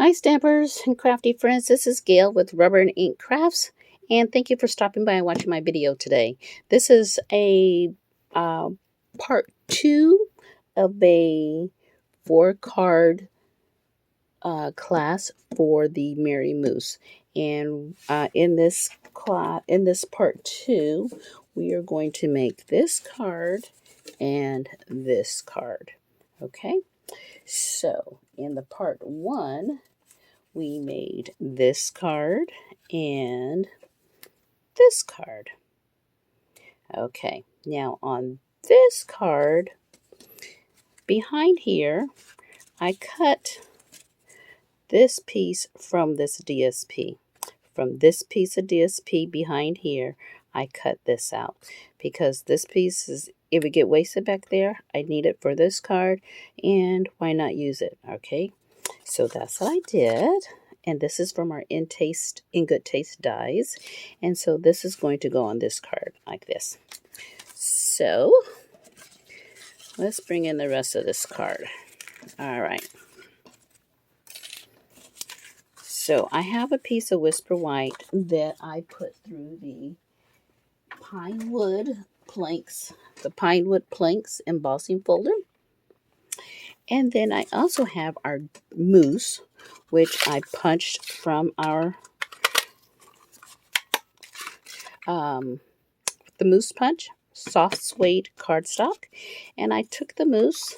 Hi Stampers and crafty friends, this is Gail with Rubber and Ink Crafts, and thank you for stopping by and watching my video today. This is a part 2 of a 4-card class for the Merry Moose. And in this part 2, we are going to make this card and this card. Okay, so in the part 1, we made this card and this card. Okay, now on this card, behind here, I cut this piece from this DSP. From this piece of DSP behind here, I cut this out because this piece is, it would get wasted back there. I need it for this card, and why not use it? Okay, so that's what I did. And this is from our In Good Taste dies. And so this is going to go on this card like this. So let's bring in the rest of this card. All right. So I have a piece of Whisper White that I put through the Pinewood Planks embossing folder. And then I also have our mousse, which I punched from our the Mousse Punch soft suede cardstock. And I took the mousse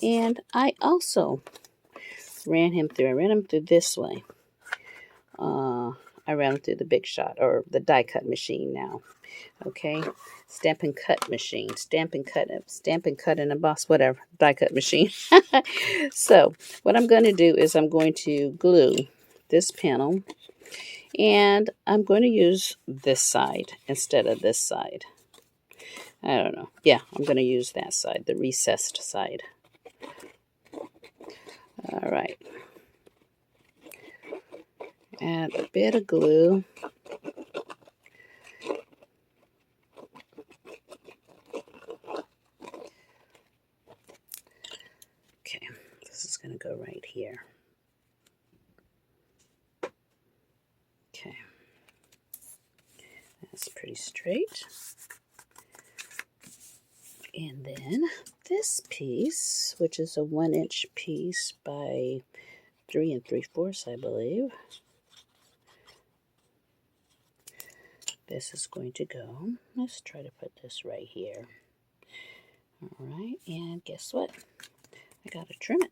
and I also ran him through. I ran him through this way. I ran him through the Big Shot, or the die cut machine now. Okay, stamp and cut machine, stamp and cut and emboss, whatever, die cut machine. So what I'm going to do is I'm going to glue this panel, and I'm going to use this side instead of this side. I don't know. Yeah, I'm going to use that side, the recessed side. All right. Add a bit of glue. Okay, this is going to go right here. Okay, that's pretty straight. And then this piece, which is a 1-inch piece by 3 3/4, I believe. This is going to go. Let's try to put this right here. All right, and guess what? I gotta trim it.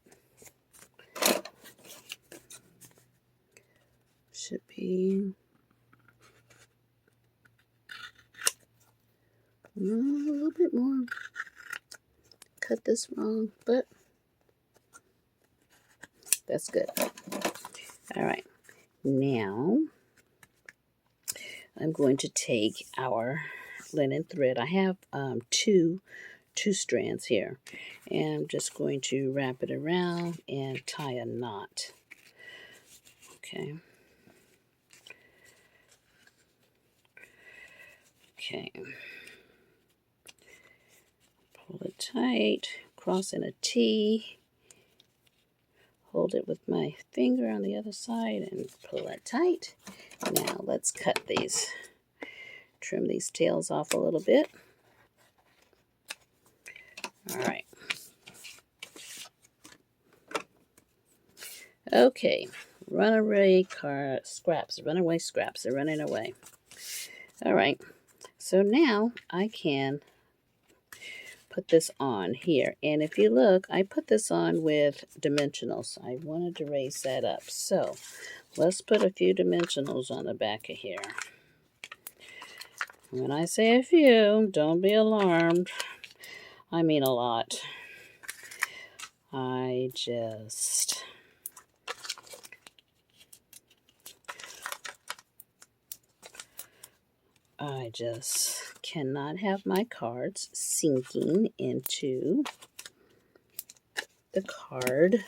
Should be a little bit more. Cut this wrong, but that's good. All right, now I'm going to take our linen thread. I have two strands here, and I'm just going to wrap it around and tie a knot. Okay. Okay. Pull it tight, cross in a T. Hold it with my finger on the other side and pull it tight. Now let's cut these. Trim these tails off a little bit. All right. Okay. Runaway scraps. Runaway scraps. They're running away. All right. So now I can put this on here. And if you look, I put this on with dimensionals. I wanted to raise that up. So let's put a few dimensionals on the back of here. When I say a few, don't be alarmed. I mean a lot. I just cannot have my cards sinking into the card.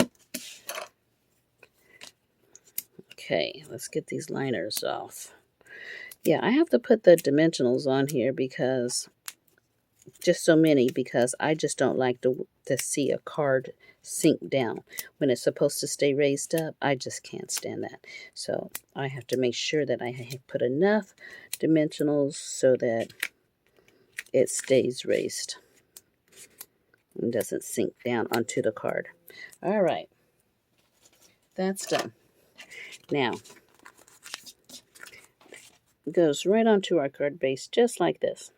Okay, let's get these liners off. Yeah, I have to put the dimensionals on here because just so many, because I just don't like to see a card sink down when it's supposed to stay raised up. I just can't stand that. So I have to make sure that I have put enough dimensionals so that it stays raised and doesn't sink down onto the card. All right, that's done. Now, it goes right onto our card base just like this.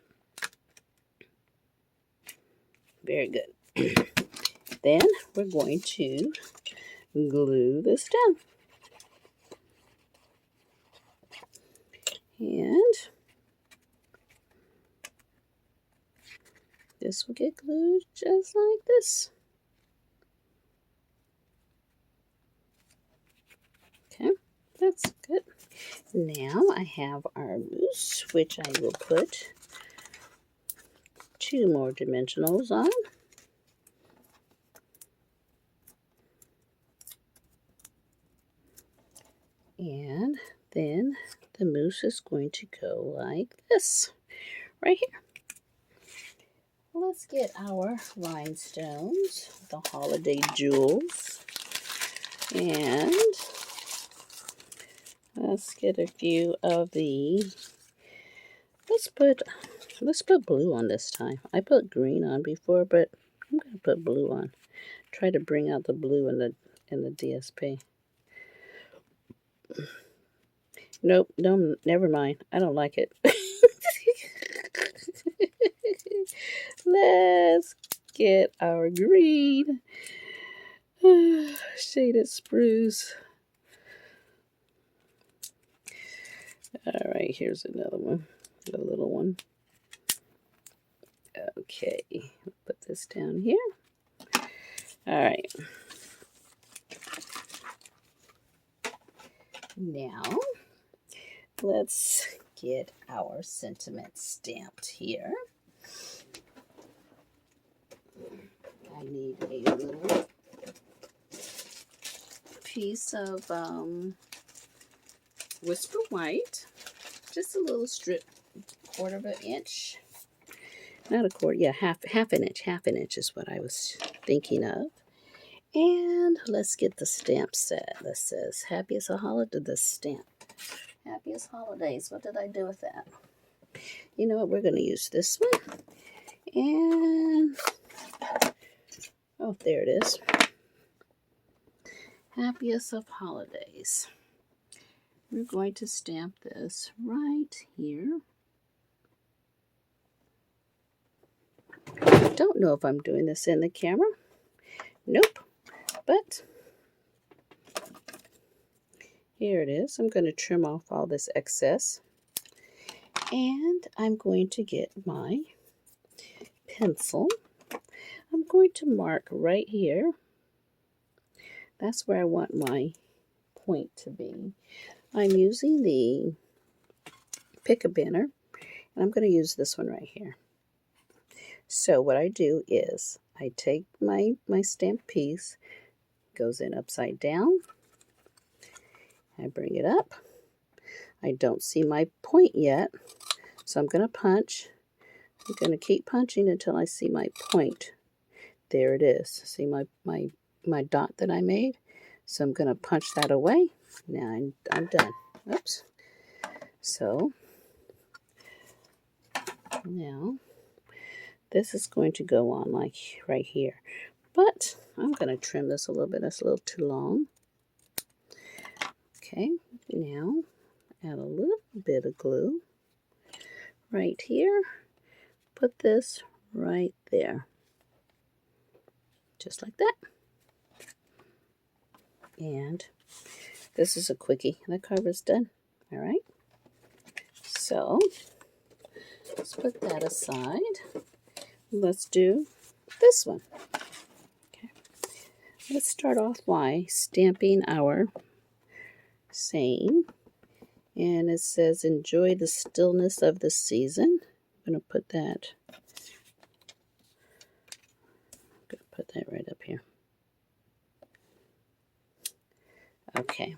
Very good. Then we're going to glue this down. And this will get glued just like this. Okay, that's good. Now I have our mousse, which I will put 2 more dimensionals on. And then the mousse is going to go like this, right here. Let's get our rhinestones, the holiday jewels, and let's get a few of the, let's put blue on this time. I put green on before, but I'm going to put blue on. Try to bring out the blue in the DSP. Nope, no, never mind. I don't like it. Let's get our green. Shaded spruce. All right, here's another one, a little one. Okay, put this down here. All right. Now, let's get our sentiment stamped here. I need a little piece of Whisper White, just a little strip, 1/4 of an inch. Not a quarter, yeah, half an inch is what I was thinking of. And let's get the stamp set that says Happiest of Holidays, the stamp. Happiest Holidays. What did I do with that? You know what? We're going to use this one. And, oh, there it is. Happiest of Holidays. We're going to stamp this right here. I don't know if I'm doing this in the camera. Nope. But here it is. I'm going to trim off all this excess. And I'm going to get my pencil. I'm going to mark right here. That's where I want my point to be. I'm using the Pick-a-Banner, and I'm going to use this one right here. So what I do is I take my stamp piece, goes in upside down. I bring it up. I don't see my point yet, so I'm going to punch. I'm going to keep punching until I see my point. There it is. See my dot that I made? So I'm going to punch that away. Now I'm done. Oops. So now this is going to go on like right here. But I'm going to trim this a little bit. That's a little too long. Okay, now add a little bit of glue right here. Put this right there. Just like that. And this is a quickie. The card is done. All right. So let's put that aside. Let's do this one. Okay. Let's start off by stamping our saying. And it says, enjoy the stillness of the season. I'm going to put that. I'm going to put that right up here. Okay.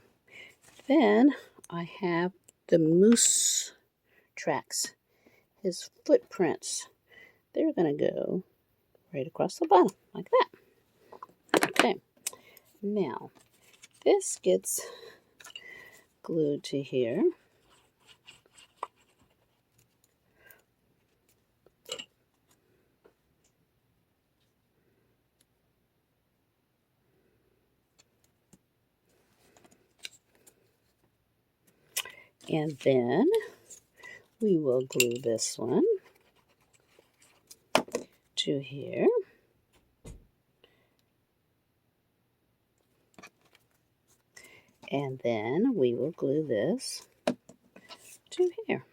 Then I have the moose tracks, his footprints. they're going to go right across the bottom like that. Okay, now this gets glued to here. And then we will glue this one to here. And then we will glue this to here.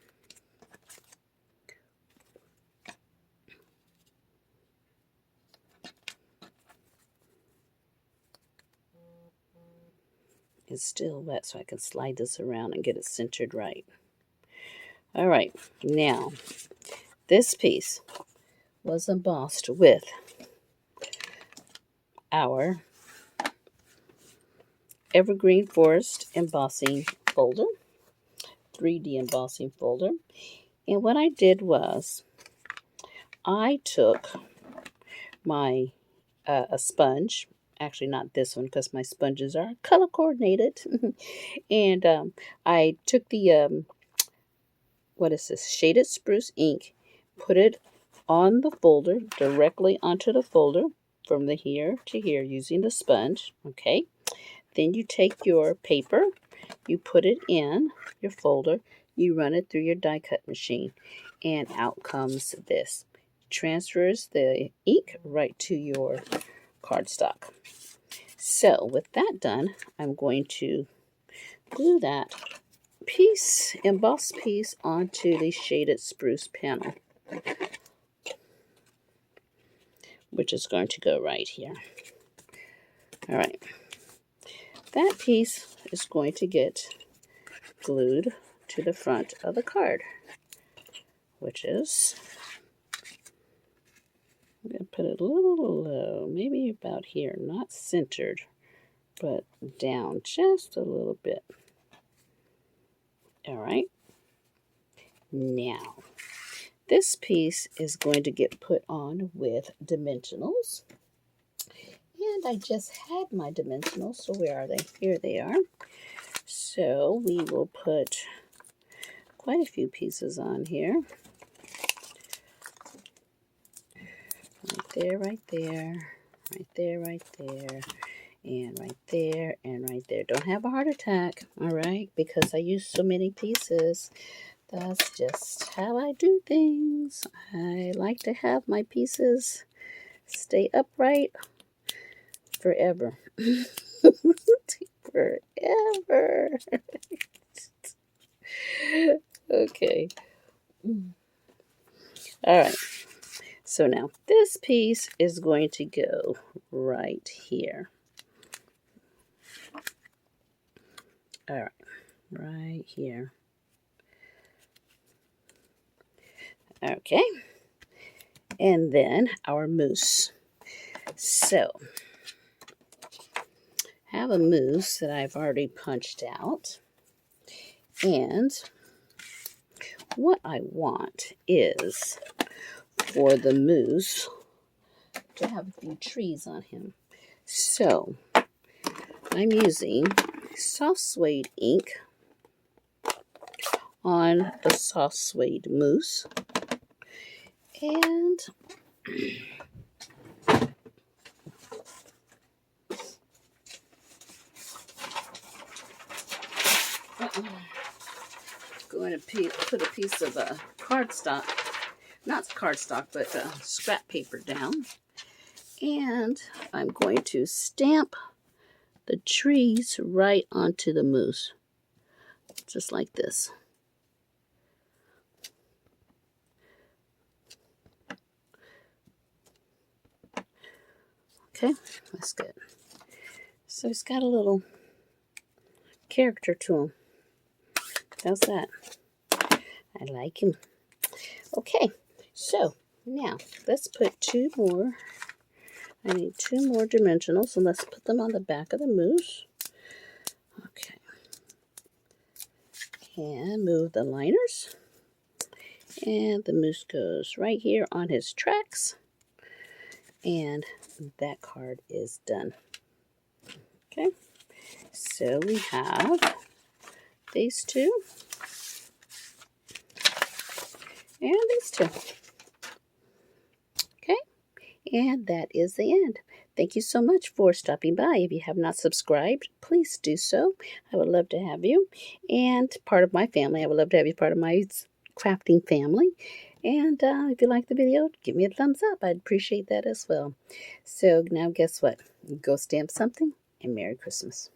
It's still wet, so I can slide this around and get it centered right. All right, now this piece was embossed with our Evergreen Forest embossing folder, 3D embossing folder. And what I did was I took my a sponge, actually not this one because my sponges are color coordinated, and I took the what is this, shaded spruce ink, put it on the folder, directly onto the folder from the here to here using the sponge. Okay, then you take your paper, you put it in your folder, you run it through your die cut machine, and out comes this. Transfers the ink right to your cardstock. So with that done, I'm going to glue that piece, embossed piece, onto the shaded spruce panel, which is going to go right here. All right, that piece is going to get glued to the front of the card, which is, I'm going to put it a little low, maybe about here, not centered, but down just a little bit. All right, now this piece is going to get put on with dimensionals. And I just had my dimensionals, so where are they? Here they are. So we will put quite a few pieces on here. Right there, right there, right there, right there, and right there, and right there. Don't have a heart attack, all right, because I use so many pieces. That's just how I do things. I like to have my pieces stay upright forever. Forever. Okay. All right. So now this piece is going to go right here. All right. Right here. Okay. And then our mousse. So, I have a mousse that I've already punched out. And what I want is for the mousse to have a few trees on him. So, I'm using soft suede ink on the soft suede mousse. And going to put a piece of cardstock, not cardstock, but scrap paper down. And I'm going to stamp the trees right onto the mousse, just like this. Okay, that's good. So it's got a little character to him. How's that? I like him. Okay, so now let's put two more. I need two more dimensionals, so let's put them on the back of the mousse. Okay. And move the liners. And the moose goes right here on his tracks. And that card is done. Okay, so we have these two and these two. Okay, and that is the end. Thank you so much for stopping by. If you have not subscribed, please do so. I would love to have you and part of my family. I would love to have you part of my crafting family. And if you like the video, give me a thumbs up. I'd appreciate that as well. So now guess what? Go stamp something and Merry Christmas.